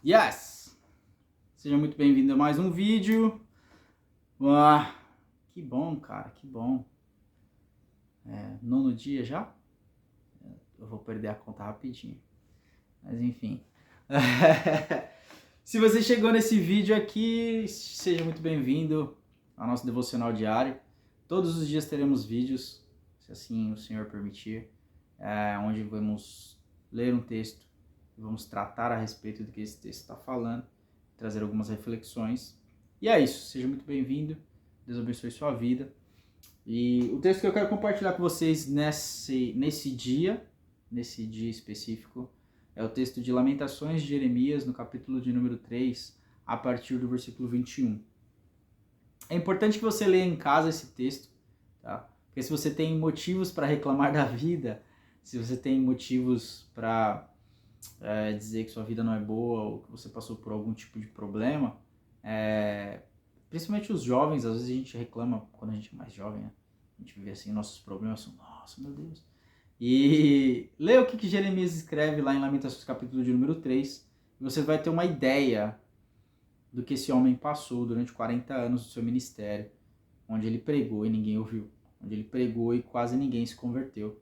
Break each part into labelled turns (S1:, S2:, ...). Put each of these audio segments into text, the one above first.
S1: Yes! Seja muito bem-vindo a mais um vídeo. Que bom, cara, que bom. Nono dia já? Eu vou perder a conta rapidinho. Mas enfim. Se você chegou nesse vídeo aqui, seja muito bem-vindo ao nosso devocional diário. Todos os dias teremos vídeos, se assim o Senhor permitir, onde vamos ler um texto e vamos tratar a respeito do que esse texto está falando, trazer algumas reflexões. E é isso, seja muito bem-vindo, Deus abençoe sua vida. E o texto que eu quero compartilhar com vocês nesse dia específico, é o texto de Lamentações de Jeremias, no capítulo de número 3, a partir do versículo 21. É importante que você leia em casa esse texto, tá? Porque se você tem motivos para reclamar da vida, se você tem motivos para dizer que sua vida não é boa ou que você passou por algum tipo de problema, principalmente os jovens, às vezes a gente reclama quando a gente é mais jovem, né? A gente vê assim nossos problemas, assim, nossa, meu Deus. E lê o que Jeremias escreve lá em Lamentações capítulo de número 3, e você vai ter uma ideia do que esse homem passou durante 40 anos do seu ministério, onde ele pregou e ninguém ouviu, onde ele pregou e quase ninguém se converteu.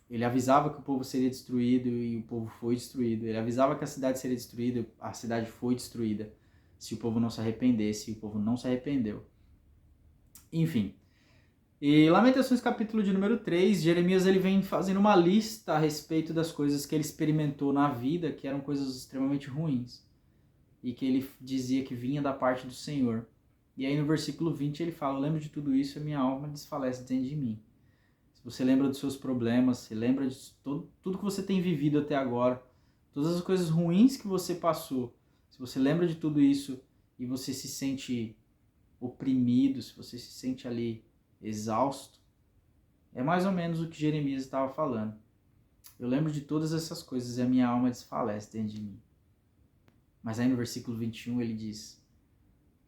S1: Ele avisava que o povo seria destruído e o povo foi destruído. Ele avisava que a cidade seria destruída, a cidade foi destruída. Se o povo não se arrependesse, o povo não se arrependeu. Enfim. E Lamentações capítulo de número 3, Jeremias ele vem fazendo uma lista a respeito das coisas que ele experimentou na vida, que eram coisas extremamente ruins. E que ele dizia que vinha da parte do Senhor. E aí no versículo 20 ele fala: eu lembro de tudo isso e a minha alma desfalece dentro de mim. Se você lembra dos seus problemas, se lembra de tudo que você tem vivido até agora, todas as coisas ruins que você passou, se você lembra de tudo isso e você se sente oprimido, se você se sente ali exausto, é mais ou menos o que Jeremias estava falando. Eu lembro de todas essas coisas e a minha alma desfalece dentro de mim. Mas aí no versículo 21 ele diz: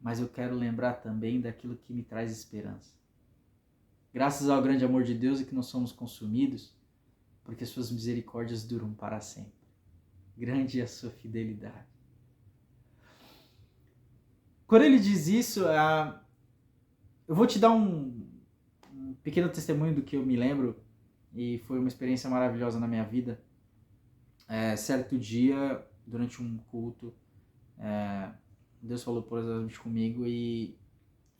S1: mas eu quero lembrar também daquilo que me traz esperança. Graças ao grande amor de Deus é que nós somos consumidos, porque suas misericórdias duram para sempre. Grande é a sua fidelidade. Quando ele diz isso, eu vou te dar um pequeno testemunho do que eu me lembro, e foi uma experiência maravilhosa na minha vida. Certo dia, durante um culto, Deus falou poderosamente comigo e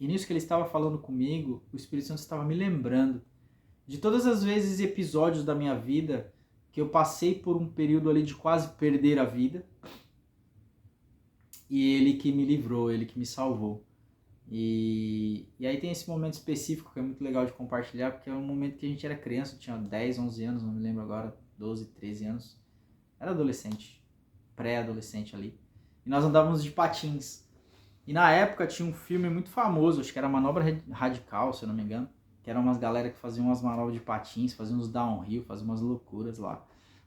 S1: nisso que ele estava falando comigo, o Espírito Santo estava me lembrando de todas as vezes e episódios da minha vida que eu passei por um período ali de quase perder a vida, e ele que me livrou, ele que me salvou. E aí tem esse momento específico que é muito legal de compartilhar, porque é um momento que a gente era criança, tinha 10, 11 anos, não me lembro agora, 12, 13 anos. Era adolescente, pré-adolescente ali. E nós andávamos de patins. E na época tinha um filme muito famoso, acho que era Manobra Radical, se eu não me engano, que eram umas galera que faziam umas manobras de patins, faziam uns downhill, faziam umas loucuras lá,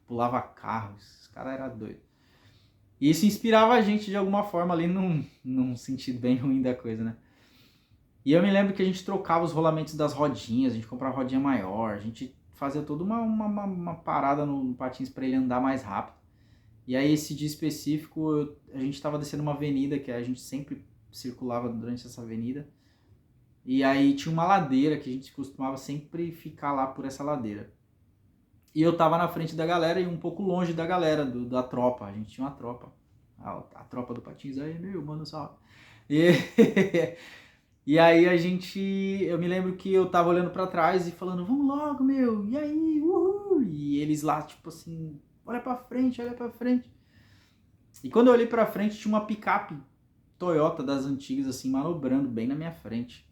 S1: pulava carros, os caras eram doidos. E isso inspirava a gente de alguma forma ali num sentido bem ruim da coisa, né? E eu me lembro que a gente trocava os rolamentos das rodinhas, a gente comprava rodinha maior, a gente fazia toda uma parada no patins para ele andar mais rápido. E aí esse dia específico, a gente estava descendo uma avenida, que a gente sempre circulava durante essa avenida. E aí tinha uma ladeira que a gente costumava sempre ficar lá por essa ladeira. E eu tava na frente da galera e um pouco longe da galera, da tropa. A gente tinha uma tropa. A tropa do Patins, aí, meu, mano, salve. E, e aí eu me lembro que eu tava olhando pra trás e falando, vamos logo, meu, e aí, uhul. E eles lá, tipo assim, olha pra frente, olha pra frente. E quando eu olhei pra frente, tinha uma picape Toyota das antigas, assim, manobrando bem na minha frente.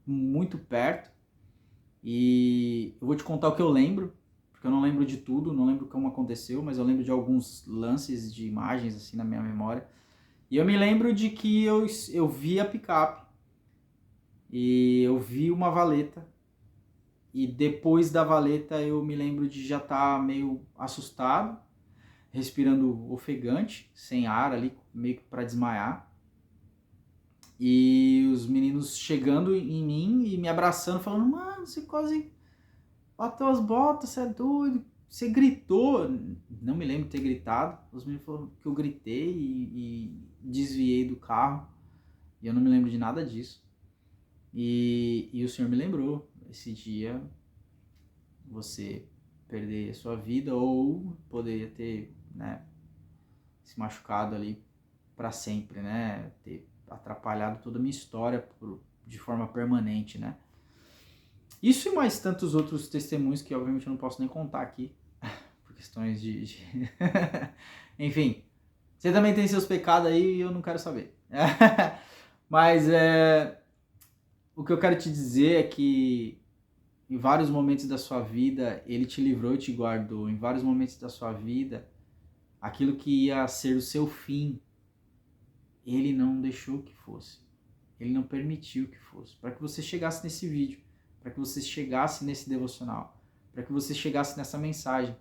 S1: Muito perto. E eu vou te contar o que eu lembro, porque eu não lembro de tudo, não lembro como aconteceu, mas eu lembro de alguns lances de imagens, assim, na minha memória. E eu me lembro de que eu vi a picape, e eu vi uma valeta, e depois da valeta eu me lembro de já estar meio assustado, respirando ofegante, sem ar ali, meio que para desmaiar. E os meninos chegando em mim e me abraçando, falando, mano, você quase bateu as botas, você é doido, você gritou. Não me lembro de ter gritado. Os meninos falaram que eu gritei e desviei do carro. E eu não me lembro de nada disso. E o Senhor me lembrou, esse dia você perder a sua vida ou poderia ter, né, se machucado ali para sempre, né, ter atrapalhado toda a minha história de forma permanente, né. Isso e mais tantos outros testemunhos que obviamente eu não posso nem contar aqui, por questões de... Enfim, você também tem seus pecados aí e eu não quero saber. Mas o que eu quero te dizer é que em vários momentos da sua vida, ele te livrou e te guardou. Em vários momentos da sua vida, aquilo que ia ser o seu fim, ele não deixou que fosse. Ele não permitiu que fosse. Para que você chegasse nesse vídeo, para que você chegasse nesse devocional, para que você chegasse nessa mensagem.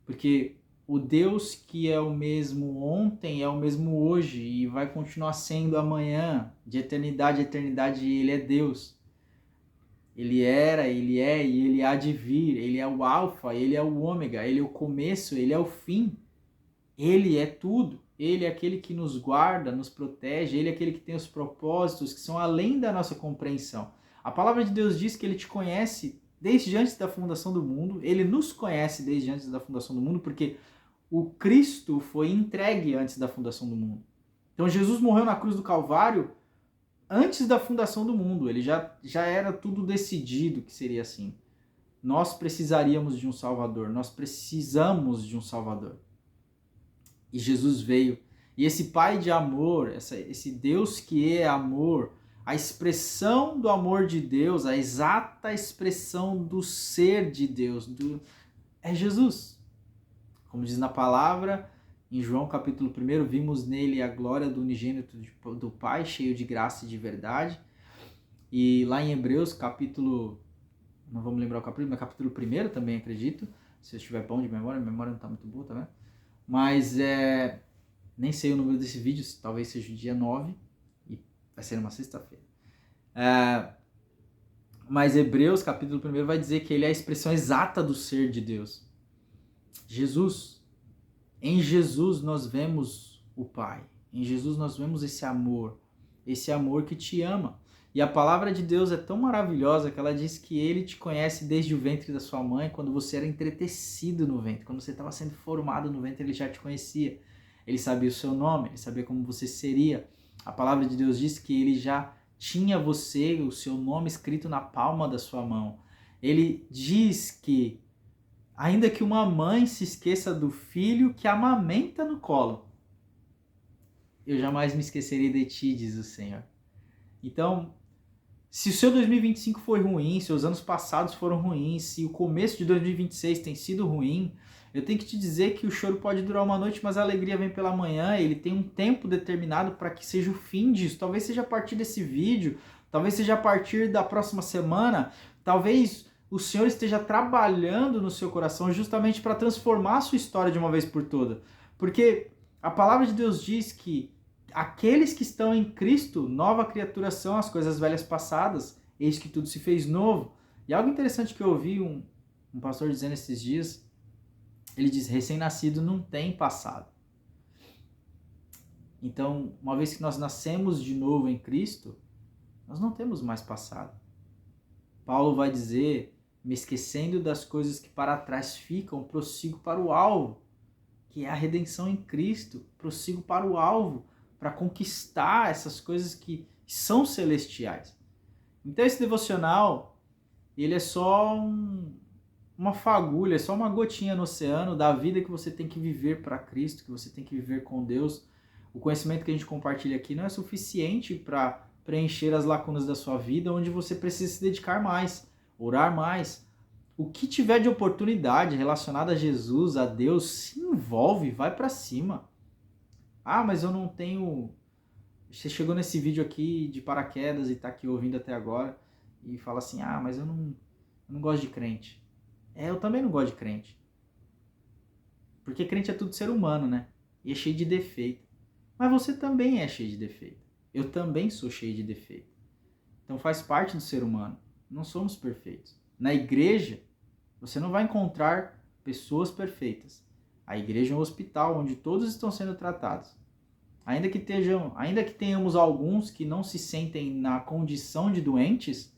S1: Porque o Deus que é o mesmo ontem, é o mesmo hoje e vai continuar sendo amanhã, de eternidade a eternidade, ele é Deus. Ele era, ele é e ele há de vir. Ele é o alfa, ele é o ômega, ele é o começo, ele é o fim. Ele é tudo. Ele é aquele que nos guarda, nos protege. Ele é aquele que tem os propósitos que são além da nossa compreensão. A palavra de Deus diz que ele te conhece desde antes da fundação do mundo. Ele nos conhece desde antes da fundação do mundo, porque o Cristo foi entregue antes da fundação do mundo. Então Jesus morreu na cruz do Calvário antes da fundação do mundo. Ele já era tudo decidido que seria assim. Nós precisaríamos de um Salvador. Nós precisamos de um Salvador. E Jesus veio. E esse Pai de amor, esse Deus que é amor, a expressão do amor de Deus, a exata expressão do ser de Deus, é Jesus. Como diz na palavra, em João capítulo 1, vimos nele a glória do unigênito do Pai, cheio de graça e de verdade. E lá em Hebreus capítulo, não vamos lembrar o capítulo, mas capítulo 1 também acredito, se eu estiver bom de memória, a memória não está muito boa, tá vendo? Mas nem sei o número desse vídeo, talvez seja o dia 9, e vai ser uma sexta-feira. Mas Hebreus capítulo 1 vai dizer que ele é a expressão exata do ser de Deus. Jesus. Em Jesus nós vemos o Pai. Em Jesus nós vemos esse amor que te ama. E a palavra de Deus é tão maravilhosa que ela diz que ele te conhece desde o ventre da sua mãe, quando você era entretecido no ventre, quando você estava sendo formado no ventre, ele já te conhecia. Ele sabia o seu nome, ele sabia como você seria. A palavra de Deus diz que ele já tinha você, o seu nome escrito na palma da sua mão. Ele diz que ainda que uma mãe se esqueça do filho que amamenta no colo, eu jamais me esquecerei de ti, diz o Senhor. Então, se o seu 2025 foi ruim, se os anos passados foram ruins, se o começo de 2026 tem sido ruim, eu tenho que te dizer que o choro pode durar uma noite, mas a alegria vem pela manhã. Ele tem um tempo determinado para que seja o fim disso. Talvez seja a partir desse vídeo, talvez seja a partir da próxima semana, talvez o Senhor esteja trabalhando no seu coração justamente para transformar a sua história de uma vez por toda. Porque a palavra de Deus diz que aqueles que estão em Cristo, nova criatura são, as coisas velhas passadas, eis que tudo se fez novo. E algo interessante que eu ouvi um pastor dizendo esses dias, ele diz, recém-nascido não tem passado. Então, uma vez que nós nascemos de novo em Cristo, nós não temos mais passado. Paulo vai dizer, me esquecendo das coisas que para trás ficam, prossigo para o alvo, que é a redenção em Cristo. Prossigo para o alvo, para conquistar essas coisas que são celestiais. Então esse devocional, ele é só uma fagulha, é só uma gotinha no oceano da vida que você tem que viver para Cristo, que você tem que viver com Deus. O conhecimento que a gente compartilha aqui não é suficiente para preencher as lacunas da sua vida, onde você precisa se dedicar mais, orar mais. O que tiver de oportunidade relacionada a Jesus, a Deus, se envolve, vai para cima. Ah, mas eu não tenho... Você chegou nesse vídeo aqui de paraquedas e está aqui ouvindo até agora e fala assim, ah, mas eu não gosto de crente. Eu também não gosto de crente. Porque crente é tudo ser humano, né? E é cheio de defeito. Mas você também é cheio de defeito. Eu também sou cheio de defeito. Então faz parte do ser humano. Não somos perfeitos. Na igreja, você não vai encontrar pessoas perfeitas. A igreja é um hospital onde todos estão sendo tratados. Ainda que tenhamos alguns que não se sentem na condição de doentes,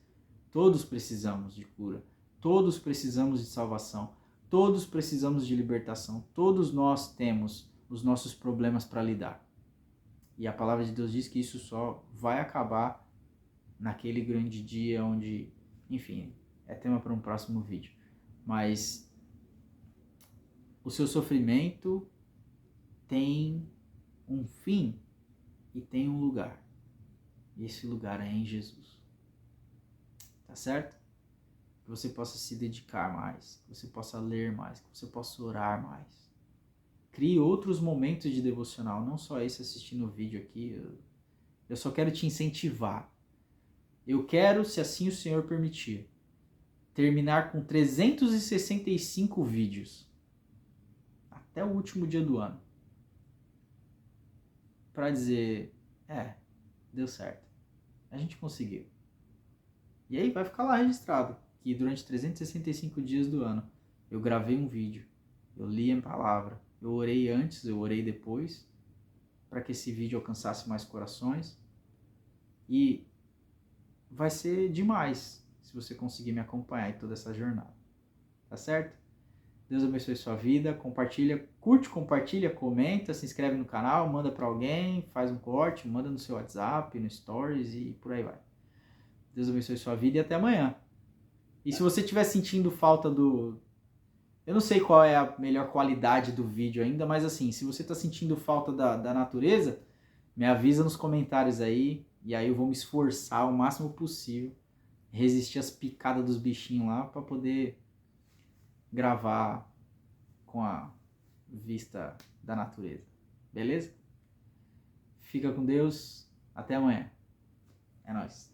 S1: todos precisamos de cura, todos precisamos de salvação, todos precisamos de libertação, todos nós temos os nossos problemas para lidar. E a palavra de Deus diz que isso só vai acabar naquele grande dia onde, enfim, é tema para um próximo vídeo. Mas o seu sofrimento tem um fim e tem um lugar. E esse lugar é em Jesus. Tá certo? Que você possa se dedicar mais, que você possa ler mais, que você possa orar mais. Crie outros momentos de devocional, não só esse assistindo o vídeo aqui. Eu só quero te incentivar. Eu quero, se assim o Senhor permitir, terminar com 365 vídeos até o último dia do ano. Para dizer, deu certo. A gente conseguiu. E aí vai ficar lá registrado que durante 365 dias do ano eu gravei um vídeo, eu li a palavra, eu orei antes, eu orei depois, para que esse vídeo alcançasse mais corações. E vai ser demais se você conseguir me acompanhar em toda essa jornada. Tá certo? Deus abençoe sua vida. Compartilha, curte, compartilha, comenta, se inscreve no canal, manda para alguém, faz um corte, manda no seu WhatsApp, no Stories e por aí vai. Deus abençoe sua vida e até amanhã. E se você estiver sentindo falta do... Eu não sei qual é a melhor qualidade do vídeo ainda, mas assim, se você está sentindo falta da natureza, me avisa nos comentários aí, e aí eu vou me esforçar o máximo possível, resistir às picadas dos bichinhos lá, para poder gravar com a vista da natureza. Beleza? Fica com Deus. Até amanhã. É nóis.